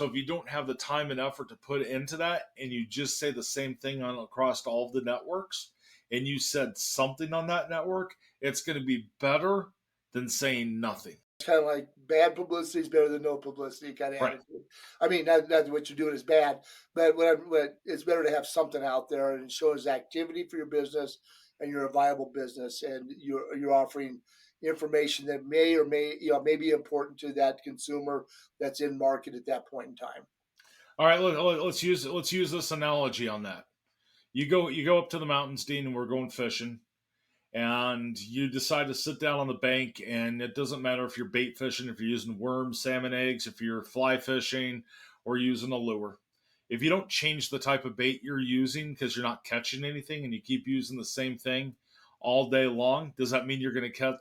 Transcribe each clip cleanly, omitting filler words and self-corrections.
So if you don't have the time and effort to put into that, and you just say the same thing on across all of the networks, and you said something on that network, it's going to be better than saying nothing. Kind of like bad publicity is better than no publicity kind of Right. attitude. I mean, not that what you're doing is bad, but what it's better to have something out there and it shows activity for your business and you're a viable business and you're offering information that may or may be important to that consumer that's in market at that point in time. All right. Let's use this analogy on that. You go up to the mountains, Dean, and we're going fishing, and you decide to sit down on the bank, and it doesn't matter if you're bait fishing, if you're using worms, salmon eggs, if you're fly fishing, or using a lure. If you don't change the type of bait you're using because you're not catching anything, and you keep using the same thing all day long, does that mean you're going to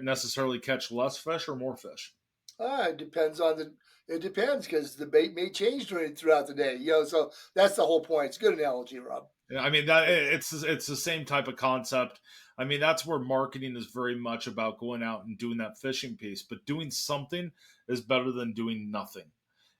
necessarily catch less fish or more fish? It depends on the. It depends because the bait may change throughout the day. So that's the whole point. It's a good analogy, Rob. Yeah, I mean that it's the same type of concept. I mean that's where marketing is very much about going out and doing that fishing piece, but doing something is better than doing nothing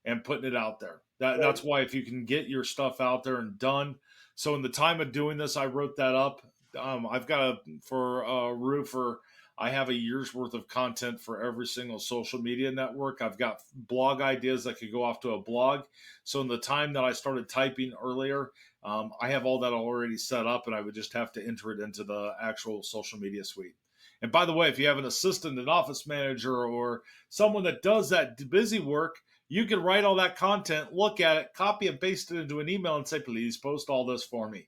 and putting it out there. Right. That's why if you can get your stuff out there and done. So in the time of doing this, I wrote that up. I've got for a roofer. I have a year's worth of content for every single social media network. I've got blog ideas that could go off to a blog. So in the time that I started typing earlier, I have all that already set up, and I would just have to enter it into the actual social media suite. And by the way, if you have an assistant, an office manager, or someone that does that busy work, you can write all that content, look at it, copy and paste it into an email, and say, please post all this for me.